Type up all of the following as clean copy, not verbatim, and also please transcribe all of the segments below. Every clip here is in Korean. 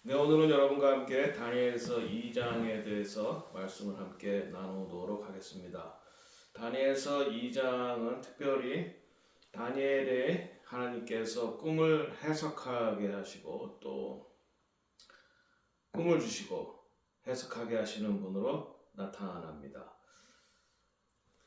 네, 오늘은 여러분과 함께 다니엘서 2장에 대해서 말씀을 함께 나누도록 하겠습니다. 다니엘서 2장은 특별히 다니엘의 하나님께서 꿈을 해석하게 하시고 또 꿈을 주시고 해석하게 하시는 분으로 나타납니다.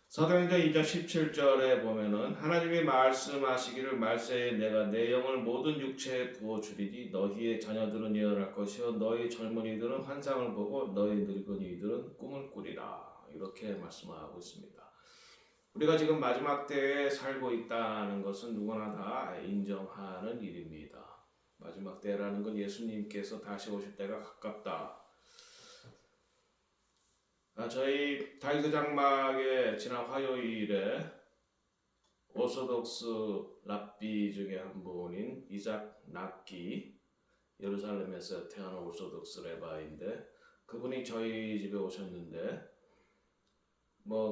사도행전 2장 17절에 보면은 하나님이 말씀하시기를 말세에 내가 내 영을 모든 육체에 부어주리니 너희의 자녀들은 예언할 것이요 너희 젊은이들은 환상을 보고 너희 늙은이들은 꿈을 꾸리라. 이렇게 말씀하고 있습니다. 우리가 지금 마지막 때에 살고 있다는 것은 누구나 다 인정하는 일입니다. 마지막 때라는 건 예수님께서 다시 오실 때가 가깝다. 저희 다이소 장막의 지난 화요일에 오소독스 랍비 중에 한 분인 이삭 낙기, 예루살렘에서 태어난 오소독스 레바인데 그분이 저희 집에 오셨는데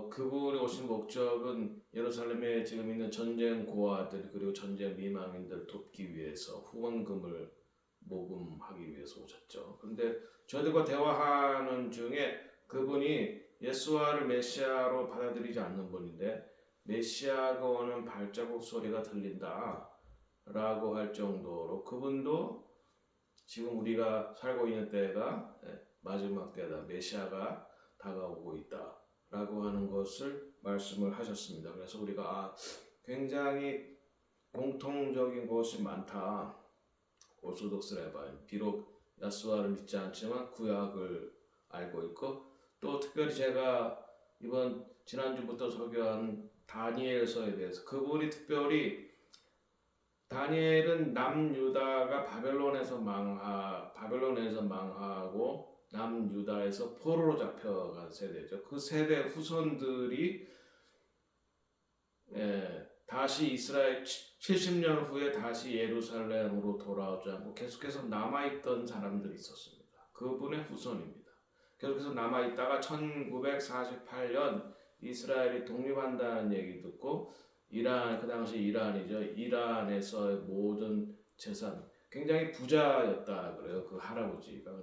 그분이 오신 목적은 예루살렘에 지금 있는 전쟁 고아들 그리고 전쟁 미망인들 돕기 위해서 후원금을 모금하기 위해서 오셨죠. 그런데 저희들과 대화하는 중에 그분이 예수와를 메시아로 받아들이지 않는 분인데 메시아가 오는 발자국 소리가 들린다 라고 할 정도로 그분도 지금 우리가 살고 있는 때가 마지막 때다. 메시아가 다가오고 있다 라고 하는 것을 말씀을 하셨습니다. 그래서 우리가 굉장히 공통적인 것이 많다. 오소독스 레바인 비록 야스와를 믿지 않지만 구약을 알고 있고 또 특별히 제가 이번 지난주부터 설교한 다니엘서에 대해서 그분이 특별히 다니엘은 남유다가 바벨론에서 망하고 남유다에서 포로로 잡혀간 세대죠. 그 세대 후손들이 다시 이스라엘 70년 후에 다시 예루살렘으로 돌아오지 않고 계속해서 남아있던 사람들이 있었습니다. 그분의 후손입니다. 계속해서 남아있다가 1948년 이스라엘이 독립한다는 얘기 듣고 그 당시 이란이죠. 이란에서의 모든 재산, 굉장히 부자였다 그래요. 그 할아버지가.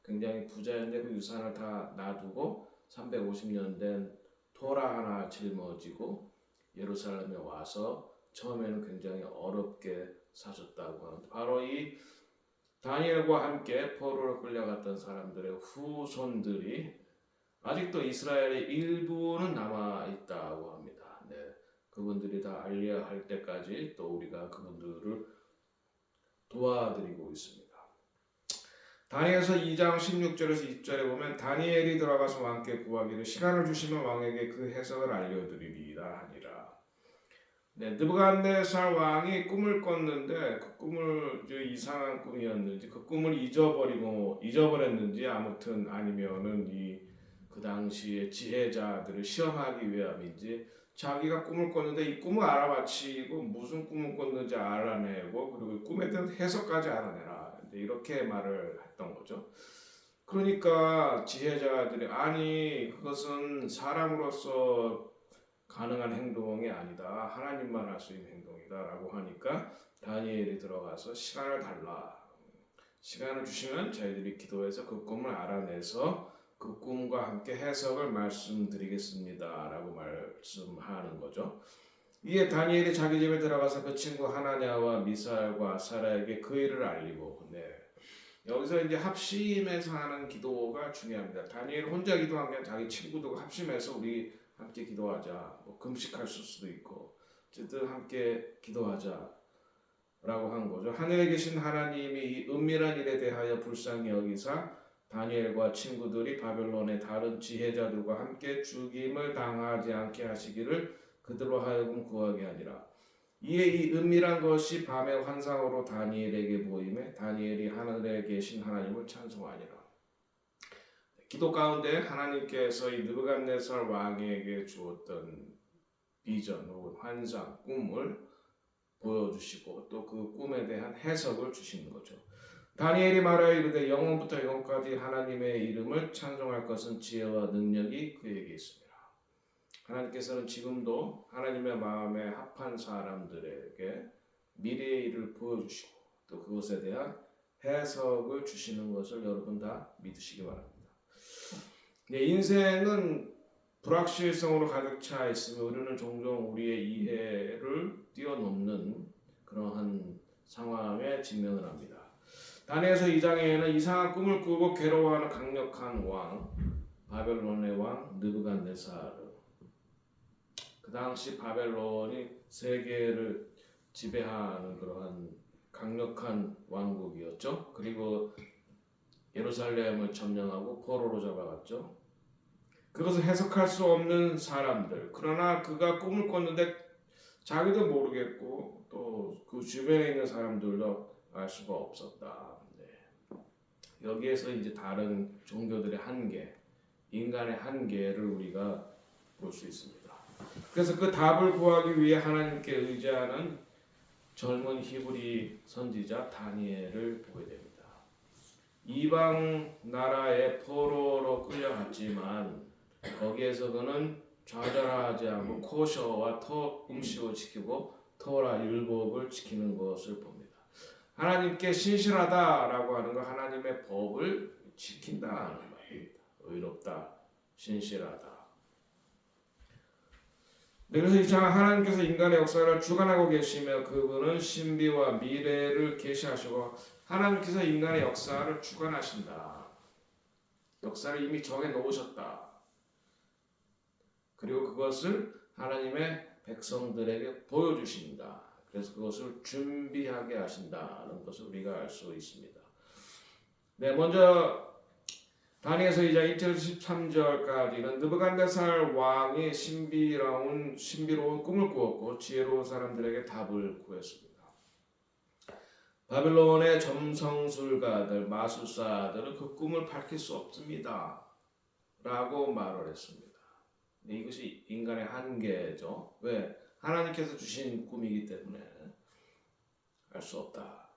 굉장히 부자였는데 그 유산을 다 놔두고 350년 된 토라 하나 짊어지고 예루살렘에 와서 처음에는 굉장히 어렵게 사셨다고 하는데 바로 이 다니엘과 함께 포로로 끌려갔던 사람들의 후손들이 아직도 이스라엘의 일부는 남아 있다고 합니다. 그분들이 다 알리야 할 때까지 또 우리가 그분들을 도와드리고 있습니다. 다니엘서 2장 16절에서 20절에 보면 다니엘이 들어가서 왕께 구하기를 시간을 주시면 왕에게 그 해석을 알려드리리라 하니라. 느부갓네살 왕이 꿈을 꿨는데 그 꿈을 이상한 꿈이었는지 그 꿈을 잊어버렸는지 아무튼 아니면은 그 당시에 지혜자들을 시험하기 위함인지 자기가 꿈을 꿨는데 이 꿈을 알아맞히고 무슨 꿈을 꿨는지 알아내고 그리고 꿈에 대한 해석까지 알아내라 이렇게 말을 했던 거죠. 그러니까 지혜자들이 아니 그것은 사람으로서 가능한 행동이 아니다. 하나님만 할 수 있는 행동이다 라고 하니까 다니엘이 들어가서 시간을 달라. 시간을 주시면 저희들이 기도해서 그 꿈을 알아내서 그 꿈과 함께 해석을 말씀드리겠습니다 라고 말씀하는 거죠. 이에 다니엘이 자기 집에 들어가서 그 친구 하나냐와 미사엘과 사라에게 그 일을 알리고 여기서 이제 합심해서 하는 기도가 중요합니다. 다니엘 혼자 기도한 게 자기 친구들과 합심해서 우리 함께 기도하자. 금식할 수도 있고 어쨌든 함께 기도하자 라고 한 거죠. 하늘에 계신 하나님이 이 은밀한 일에 대하여 불쌍히 여기사 다니엘과 친구들이 바벨론의 다른 지혜자들과 함께 죽임을 당하지 않게 하시기를 그들로 하여금 구하게 하니라. 이에 이 은밀한 것이 밤의 환상으로 다니엘에게 보임에 다니엘이 하늘에 계신 하나님을 찬송하니라. 기도 가운데 하나님께서 이 느부갓네살 왕에게 주었던 비전 혹은 환상, 꿈을 보여주시고 또 그 꿈에 대한 해석을 주시는 거죠. 다니엘이 말하여 이르되 영원부터 영원까지 하나님의 이름을 찬송할 것은 지혜와 능력이 그에게 있습니다. 하나님께서는 지금도 하나님의 마음에 합한 사람들에게 미래의 일을 보여주시고 또 그것에 대한 해석을 주시는 것을 여러분 다 믿으시기 바랍니다. 인생은 불확실성으로 가득 차 있으며 우리는 종종 우리의 이해를 뛰어넘는 그러한 상황에 직면을 합니다. 다니엘서 2장에는 이상한 꿈을 꾸고 괴로워하는 강력한 왕 바벨론의 왕 느부갓네살. 그 당시 바벨론이 세계를 지배하는 그러한 강력한 왕국이었죠. 그리고 예루살렘을 점령하고 포로로 잡아갔죠. 그것을 해석할 수 없는 사람들. 그러나 그가 꿈을 꿨는데 자기도 모르겠고 또 그 주변에 있는 사람들도 알 수가 없었다. 여기에서 이제 다른 종교들의 한계, 인간의 한계를 우리가 볼 수 있습니다. 그래서 그 답을 구하기 위해 하나님께 의지하는 젊은 히브리 선지자 다니엘을 보게 됩니다. 이방 나라의 포로로 끌려갔지만 거기에서 그는 좌절하지 않고 코셔와 음식을 지키고 토라 율법을 지키는 것을 봅니다. 하나님께 신실하다라고 하는 거 하나님의 법을 지킨다는 말입니다. 의롭다, 신실하다. 그래서 이 장 하나님께서 인간의 역사를 주관하고 계시며 그분은 신비와 미래를 계시하시고 하나님께서 인간의 역사를 주관하신다. 역사를 이미 정해 놓으셨다. 그리고 그것을 하나님의 백성들에게 보여주신다. 그래서 그것을 준비하게 하신다는 것을 우리가 알 수 있습니다. 먼저 다니엘서 2장 1절 13절까지는 느부갓네살 왕이 신비로운 꿈을 꾸었고 지혜로운 사람들에게 답을 구했습니다. 바벨론의 점성술가들, 마술사들은 그 꿈을 밝힐 수 없습니다. 라고 말을 했습니다. 이것이 인간의 한계죠. 왜? 하나님께서 주신 꿈이기 때문에 알 수 없다.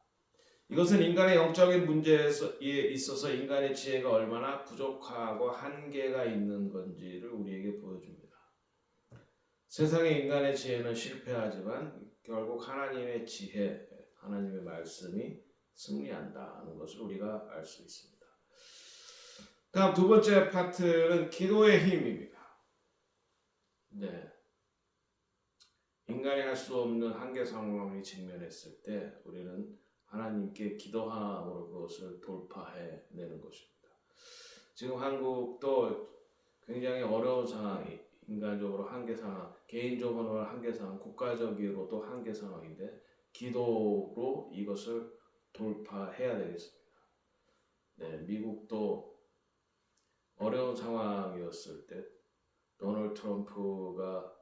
이것은 인간의 영적인 문제에 있어서 인간의 지혜가 얼마나 부족하고 한계가 있는 건지를 우리에게 보여줍니다. 세상의 인간의 지혜는 실패하지만 결국 하나님의 지혜, 하나님의 말씀이 승리한다는 것을 우리가 알 수 있습니다. 다음 두 번째 파트는 기도의 힘입니다. 인간이 할 수 없는 한계 상황에 직면했을 때 우리는 하나님께 기도함으로 그것을 돌파해내는 것입니다. 지금 한국도 굉장히 어려운 상황이 인간적으로 한계 상황, 개인적으로 한계 상황, 국가적으로도 한계 상황인데 기도로 이것을 돌파해야 되겠습니다. 미국도 어려운 상황이었을 때 도널드 트럼프가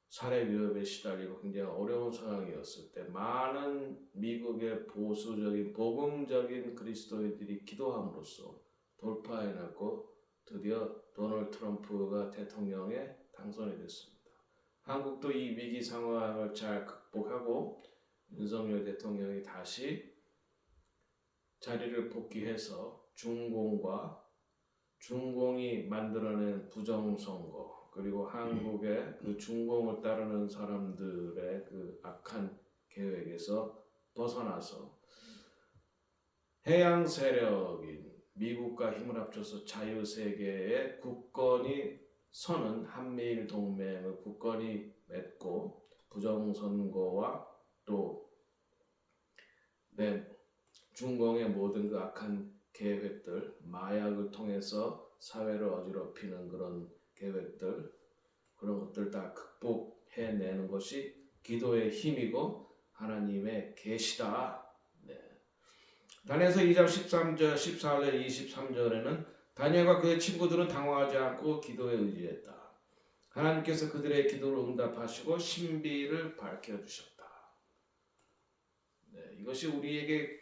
살해 위협에 시달리고 굉장히 어려운 상황이었을 때 많은 미국의 보수적인 복음적인 그리스도인들이 기도함으로써 돌파해냈고 드디어 도널드 트럼프가 대통령에 당선이 됐습니다. 한국도 이 위기 상황을 잘 극복하고 윤석열 대통령이 다시 자리를 복귀해서 중공이 만들어낸 부정선거 그리고 한국의 그 중공을 따르는 사람들의 그 악한 계획에서 벗어나서 해양 세력인 미국과 힘을 합쳐서 자유세계의 국권이 서는 한미일 동맹의 국권이 맺고 부정선거와 또 중공의 모든 그 악한 계획들, 마약을 통해서 사회를 어지럽히는 그런 계획들, 그런 것들 다 극복해내는 것이 기도의 힘이고 하나님의 계시다. 다니엘서 2장 13절, 14절, 23절에는 다니엘과 그의 친구들은 당황하지 않고 기도에 의지했다. 하나님께서 그들의 기도를 응답하시고 신비를 밝혀주셨다. 이것이 우리에게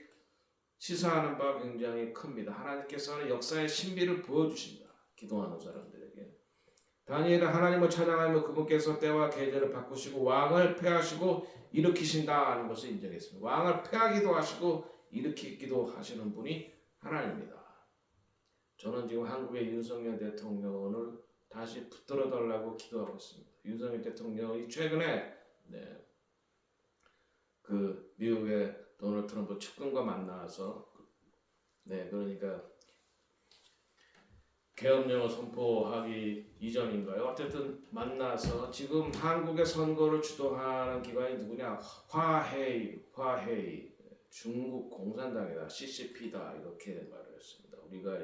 시사하는 바 굉장히 큽니다. 하나님께서는 역사의 신비를 보여주신다. 기도하는 사람들에게. 다니엘은 하나님을 찬양하며 그분께서 때와 계절을 바꾸시고 왕을 폐하시고 일으키신다 하는 것을 인정했습니다. 왕을 폐하기도 하시고 일으키기도 하시는 분이 하나님입니다. 저는 지금 한국의 윤석열 대통령을 다시 붙들어 달라고 기도하고 있습니다. 윤석열 대통령이 최근에 그 미국의 도널드 트럼프 측근과 만나서 그러니까 계엄령을 선포하기 이전인가요? 어쨌든 만나서 지금 한국의 선거를 주도하는 기관이 누구냐? 화해이 중국 공산당이다, CCP다 이렇게 말을 했습니다. 우리가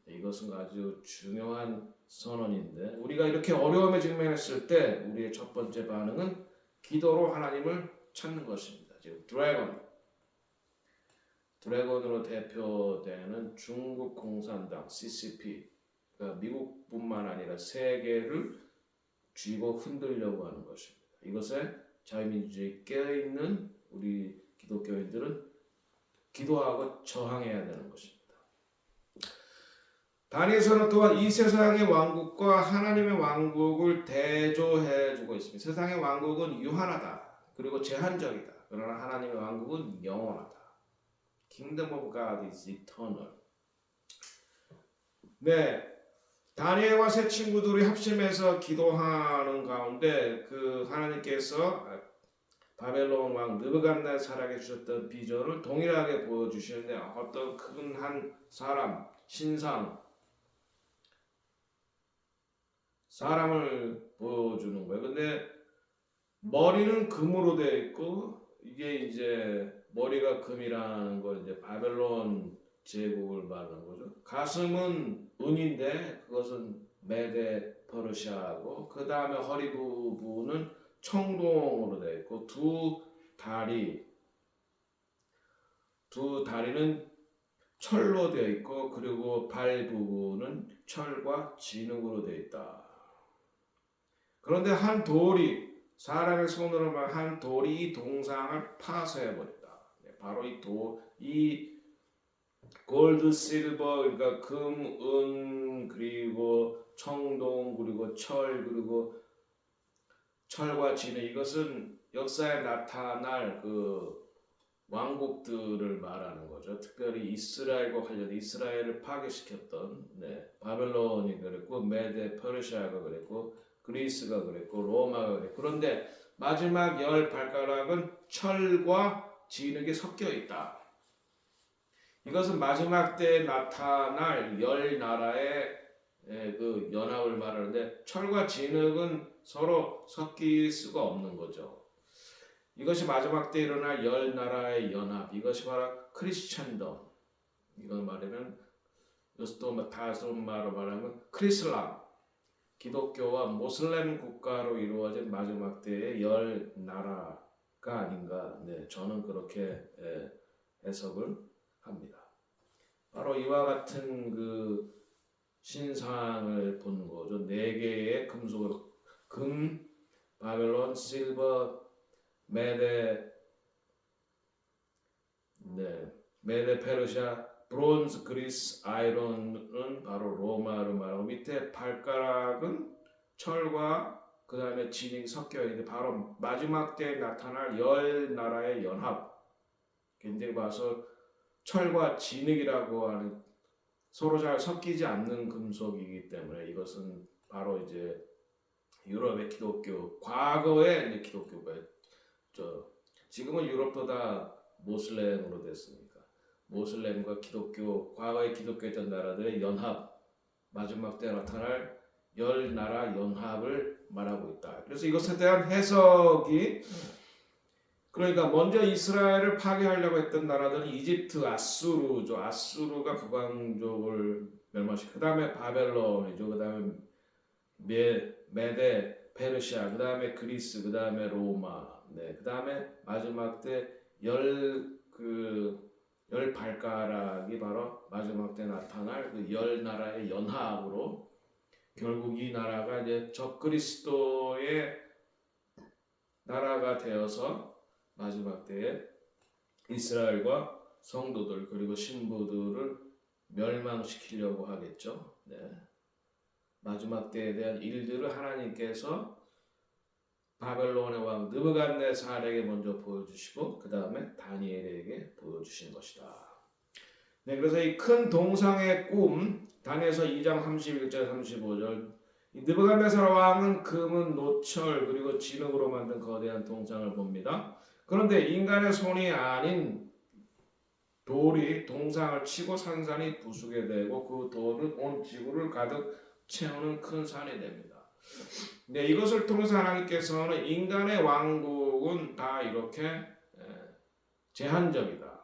이것은 아주 중요한 선언인데 우리가 이렇게 어려움에 직면했을 때 우리의 첫 번째 반응은 기도로 하나님을 찾는 것입니다. 지금 드래곤으로 대표되는 중국 공산당 CCP, 그러니까 미국뿐만 아니라 세계를 쥐고 흔들려고 하는 것입니다. 이것에 자유민주주의에 깨어있는 우리 기독교인들은 기도하고 저항해야 되는 것입니다. 다니엘서는 또한 이 세상의 왕국과 하나님의 왕국을 대조해주고 있습니다. 세상의 왕국은 유한하다. 그리고 제한적이다. 그러나 하나님의 왕국은 영원하다. Kingdom of God is eternal. 다니엘과 세 친구들이 합심해서 기도하는 가운데 그 하나님께서 바벨론 왕 느부갓네살에게 주셨던 비전을 동일하게 보여주시는데 어떤 큰 한 사람을 보여주는 거예요. 근데 머리는 금으로 되어 있고 이게 이제 머리가 금이라는 걸 이제 바벨론 제국을 말하는 거죠. 가슴은 은인데 그것은 메데 퍼르시아고 그 다음에 허리 부분은 청동으로 되어 있고 두 다리는 철로 되어 있고 그리고 발 부분은 철과 진흙으로 되어 있다. 그런데 한 돌이 사람의 손으로 한 돌이 이 동상을 파쇄해버렸다. 바로 이 골드, 실버, 그러니까 금, 은, 그리고 청동, 그리고 철, 그리고 철과 진흙, 이것은 역사에 나타날 그 왕국들을 말하는 거죠. 특별히 이스라엘과 관련된 이스라엘을 파괴시켰던 바벨론이 그랬고 메데 퍼르시아가 그랬고 그리스가 그랬고 로마가 그랬고 그런데 마지막 열 발가락은 철과 진흙이 섞여 있다. 이것은 마지막 때에 나타날 열 나라의 그 연합을 말하는데 철과 진흙은 서로 섞일 수가 없는 거죠. 이것이 마지막 때 일어날 열 나라의 연합, 이것이 바로 크리스천덤. 이건 말하면 또 다른 말로 말하면 크리슬람, 기독교와 모슬렘 국가로 이루어진 마지막 때의 열 나라가 아닌가. 저는 그렇게 해석을 합니다. 바로 이와 같은 그 신상을 본 거죠. 4개의 금속으로 금, 바벨론, 실버, 메데 페르시아, 브론즈, 그리스, 아이론은 바로 로마로 말하고 밑에 발가락은 철과 그 다음에 진흙이 섞여 있는데 바로 마지막 때에 나타날 열 나라의 연합. 굉장히 봐서 철과 진흙이라고 하는 서로 잘 섞이지 않는 금속이기 때문에 이것은 바로 이제 유럽의 기독교, 과거의 이제 기독교가 지금은 유럽도 다 모슬렘으로 됐으니까 모슬렘과 기독교, 과거의 기독교였던 나라들의 연합, 마지막 때 나타날 열 나라 연합을 말하고 있다. 그래서 이것에 대한 해석이 그러니까 먼저 이스라엘을 파괴하려고 했던 나라들은 이집트, 아수르죠. 아수르가 북왕족을 멸망시키고 그 다음에 바벨론이죠. 그 다음에 메데, 페르시아, 그 다음에 그리스, 그 다음에 로마, 그 다음에 마지막 때 열 발가락이 바로 마지막 때 나타날 그 열 나라의 연합으로 결국 이 나라가 이제 적그리스도의 나라가 되어서 마지막 때에 이스라엘과 성도들 그리고 신부들을 멸망시키려고 하겠죠. 마지막 때에 대한 일들을 하나님께서 바벨론의 왕 느부갓네살에게 먼저 보여주시고 그 다음에 다니엘에게 보여주신 것이다. 그래서 이 큰 동상의 꿈 다니엘서 2장 31절 35절 느부갓네살 왕은 금은 노철 그리고 진흙으로 만든 거대한 동상을 봅니다. 그런데 인간의 손이 아닌 돌이 동상을 치고 산산이 부수게 되고 그 돌은 온 지구를 가득 채우는 큰 산이 됩니다. 네, 이것을 통해서 하나님께서는 인간의 왕국은 다 이렇게 제한적이다.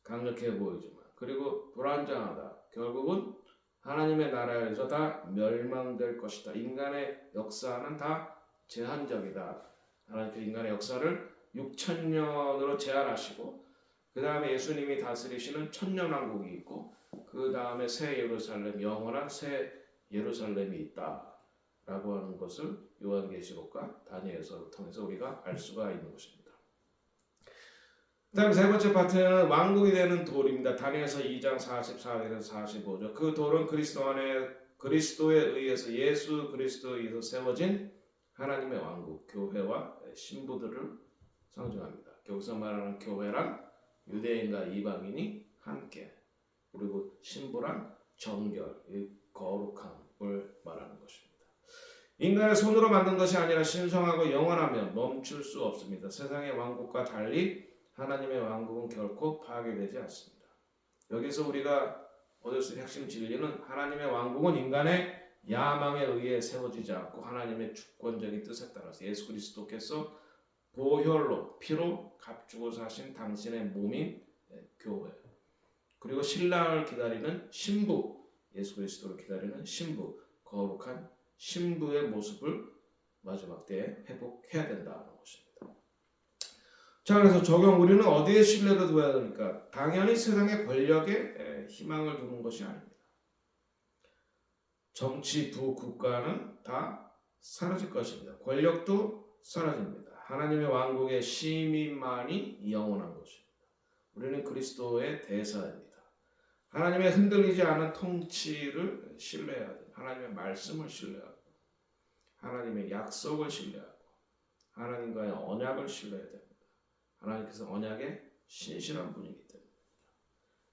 강력해 보이지만 그리고 불안정하다. 결국은 하나님의 나라에서 다 멸망될 것이다. 인간의 역사는 다 제한적이다. 하나님께서 인간의 역사를 6천년으로 제한하시고 그 다음에 예수님이 다스리시는 천년왕국이 있고 그 다음에 새 예루살렘, 영원한 새 예루살렘이 있다라고 하는 것을 요한계시록과 다니엘서를 통해서 우리가 알 수가 있는 것입니다. 그 다음에 세 번째 파트는 왕국이 되는 돌입니다. 다니엘서 2장 44절에서 45절. 그 돌은 그리스도에 의해서 예수 그리스도에 의해서 세워진 하나님의 왕국, 교회와 신부들을 상징합니다. 여기서 말하는 교회란 유대인과 이방인이 함께, 그리고 신부란 정결, 거룩함을 말하는 것입니다. 인간의 손으로 만든 것이 아니라 신성하고 영원하며 멈출 수 없습니다. 세상의 왕국과 달리 하나님의 왕국은 결코 파괴되지 않습니다. 여기서 우리가 얻을 수 있는 핵심 진리는 하나님의 왕국은 인간의 야망에 의해 세워지지 않고 하나님의 주권적인 뜻에 따라서 예수 그리스도께서 보혈로 피로 값주고 사신 당신의 몸인 교회, 그리고 신랑을 기다리는 신부, 예수 그리스도를 기다리는 신부, 거룩한 신부의 모습을 마지막 때에 회복해야 된다는 것입니다. 자, 그래서 적용, 우리는 어디에 신뢰를 둬야 됩니까? 당연히 세상의 권력에 희망을 두는 것이 아닙니다. 정치, 부, 국가는 다 사라질 것입니다. 권력도 사라집니다. 하나님의 왕국의 시민만이 영원한 것입니다. 우리는 그리스도의 대사입니다. 하나님의 흔들리지 않은 통치를 신뢰해야 됩니다. 하나님의 말씀을 신뢰하고 하나님의 약속을 신뢰하고 하나님과의 언약을 신뢰해야 됩니다. 하나님께서 언약에 신실한 분이기 때문입니다.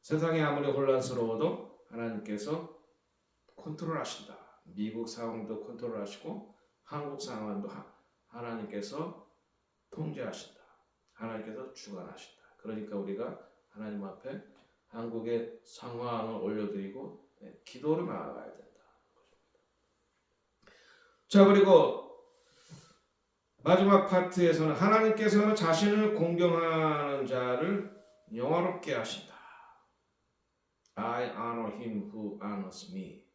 세상이 아무리 혼란스러워도 하나님께서 컨트롤하신다. 미국 상황도 컨트롤하시고 한국 상황도 하나님께서 통제하신다. 하나님께서 주관하신다. 그러니까 우리가 하나님 앞에 한국의 상황을 올려드리고 기도를 나아가야 된다. 자, 그리고 마지막 파트에서는 하나님께서는 자신을 공경하는 자를 영화롭게 하신다. I honor him who honors me.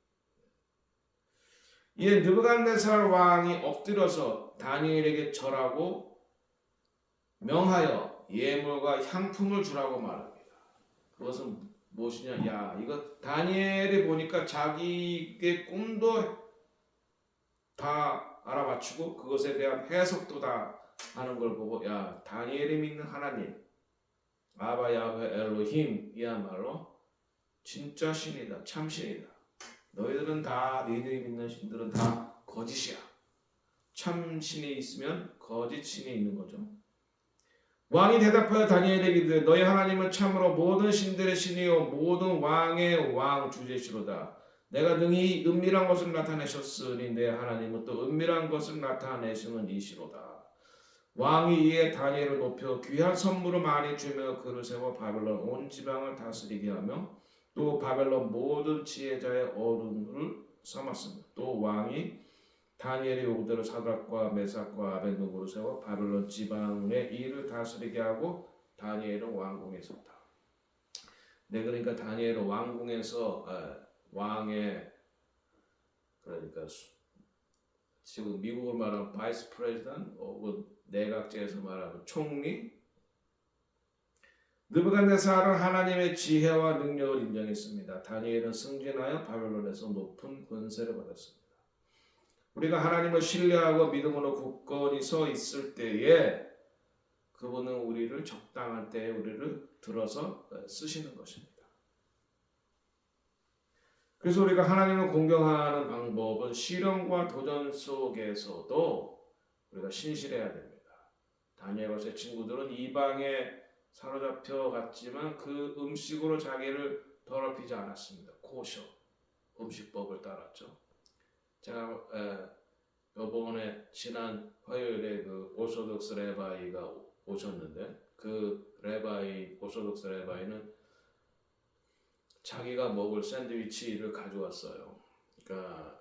이에 느부갓네살 왕이 엎드려서 다니엘에게 절하고 명하여 예물과 향품을 주라고 말합니다. 그것은 무엇이냐? 야, 이거 다니엘이 보니까 자기의 꿈도 다 알아맞히고 그것에 대한 해석도 다 하는 걸 보고, 야, 다니엘이 믿는 하나님 아바 야훼 엘로힘이야말로 진짜 신이다, 참신이다. 너희들은 다, 너희들이 믿는 신들은 다 거짓이야. 참 신이 있으면 거짓 신이 있는 거죠. 왕이 대답하여 다니엘에게 이르되 너희 하나님은 참으로 모든 신들의 신이요 모든 왕의 왕 주제시로다. 내가 능히 은밀한 것을 나타내셨으니 내 하나님은 또 은밀한 것을 나타내시는 이시로다. 왕이 이에 다니엘을 높여 귀한 선물을 많이 주며 그를 세워 바벨론 온 지방을 다스리게 하며 또 바벨론 모든 지혜자의 어른을 삼았습니다. 또 왕이 다니엘의 요구대로 사드락과 메삭과 아벳느고를 세워 바벨론 지방의 일을 다스리게 하고 다니엘은 왕궁에 있었다. 네, 그러니까 다니엘은 왕궁에서 왕의, 그러니까 지금 미국을 말하면 바이스 프레지던트 혹은 내각제에서 말하면 총리, 느부갓네살은 하나님의 지혜와 능력을 인정했습니다. 다니엘은 승진하여 바벨론에서 높은 권세를 받았습니다. 우리가 하나님을 신뢰하고 믿음으로 굳건히 서 있을 때에 그분은 우리를 적당한 때에 우리를 들어서 쓰시는 것입니다. 그래서 우리가 하나님을 공경하는 방법은 시련과 도전 속에서도 우리가 신실해야 됩니다. 다니엘과 제 친구들은 이방에 사로잡혀 갔지만 그 음식으로 자기를 더럽히지 않았습니다. 코셔 음식법을 따랐죠. 제가 이번에 지난 화요일에 그 오소독스 레바이가 오셨는데 그 레바이 오소독스 레바이는 자기가 먹을 샌드위치를 가져왔어요. 그러니까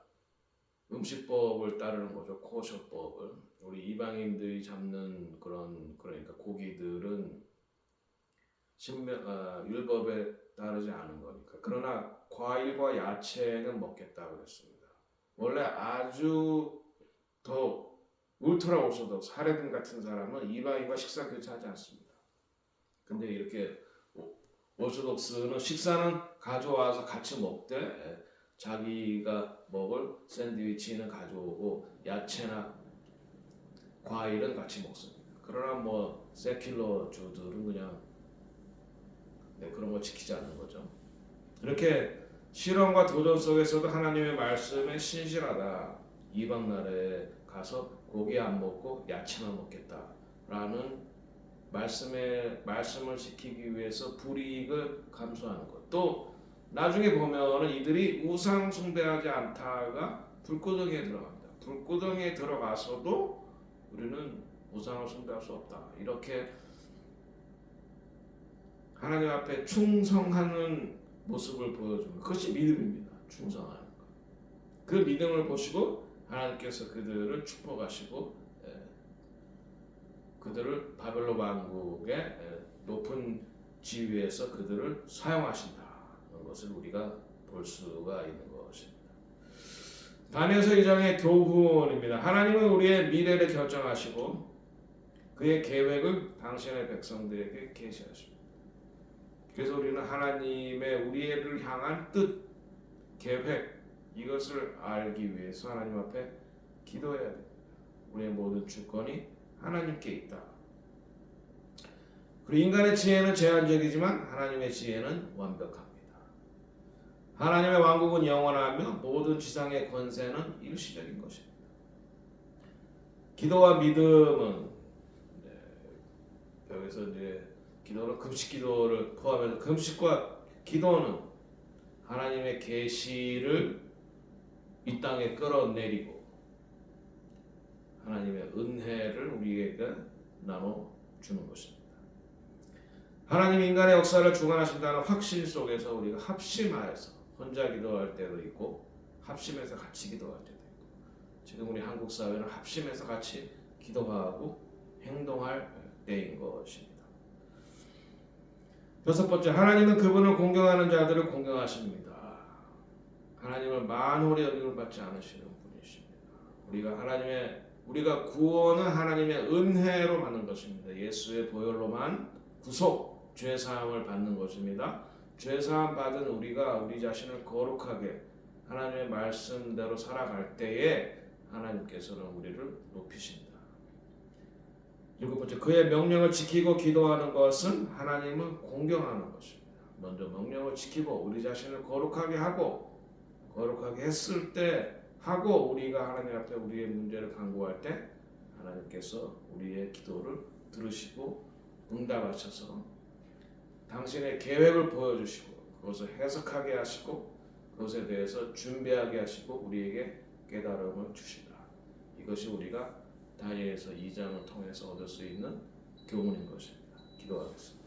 음식법을 따르는 거죠. 코셔법을. 우리 이방인들이 잡는 그러니까 고기들은 율법에 따르지 않은 거니까. 그러나 과일과 야채는 먹겠다 그랬습니다. 원래 아주 더 울트라 오소독스 하레빈 같은 사람은 이방인과 식사 교체하지 않습니다. 근데 이렇게 오소독스는 식사는 가져와서 같이 먹되 자기가 먹을 샌드위치는 가져오고 야채나 과일은 같이 먹습니다. 그러나 뭐 세큘러 주들은 그냥 그런 거 지키지 않는 거죠. 이렇게 실험과 도전 속에서도 하나님의 말씀에 신실하다. 이방 나라에 가서 고기 안 먹고 야채만 먹겠다라는 말씀을 지키기 위해서 불이익을 감수하는 것. 또 나중에 보면은 이들이 우상 숭배하지 않다가 불구덩이에 들어갑니다. 불구덩이에 들어가서도 우리는 우상을 숭배할 수 없다. 이렇게 하나님 앞에 충성하는 모습을 보여주는 그것이 믿음입니다. 충성하는 것. 그 믿음을 보시고 하나님께서 그들을 축복하시고 그들을 바벨론 왕국의 높은 지위에서 그들을 사용하신다는 것을 우리가 볼 수가 있는 것입니다. 다니엘서 2장의 교훈입니다. 하나님은 우리의 미래를 결정하시고 그의 계획을 당신의 백성들에게 계시하십니다. 그래서 우리는 하나님의 우리를 향한 뜻, 계획 이것을 알기 위해서 하나님 앞에 기도해야 됩니다. 우리의 모든 주권이 하나님께 있다. 그리고 인간의 지혜는 제한적이지만 하나님의 지혜는 완벽합니다. 하나님의 왕국은 영원하며 모든 지상의 권세는 일시적인 것입니다. 기도와 믿음은 여기서 이제 기도는 금식 기도를 포함해서 금식과 기도는 하나님의 계시를 이 땅에 끌어내리고 하나님의 은혜를 우리에게 나눠 주는 것입니다. 하나님 인간의 역사를 주관하신다는 확신 속에서 우리가 합심하여서 혼자 기도할 때도 있고 합심해서 같이 기도할 때도 있고 지금 우리 한국 사회는 합심해서 같이 기도하고 행동할 때인 것입니다. 여섯 번째, 하나님은 그분을 공경하는 자들을 공경하십니다. 하나님을 만홀히 여김을 받지 않으시는 분이십니다. 우리가 구원은 하나님의 은혜로 받는 것입니다. 예수의 보혈로만 구속, 죄 사함을 받는 것입니다. 죄 사함 받은 우리가 우리 자신을 거룩하게 하나님의 말씀대로 살아갈 때에 하나님께서는 우리를 높이십니다. 일곱 번째, 그의 명령을 지키고 기도하는 것은 하나님을 공경하는 것입니다. 먼저 명령을 지키고 우리 자신을 거룩하게 하고 거룩하게 했을 때 하고 우리가 하나님 앞에 우리의 문제를 간구할 때 하나님께서 우리의 기도를 들으시고 응답하셔서 당신의 계획을 보여주시고 그것을 해석하게 하시고 그것에 대해서 준비하게 하시고 우리에게 깨달음을 주신다. 이것이 우리가 다니엘서 2장을 통해서 얻을 수 있는 교훈인 것입니다. 기도하겠습니다.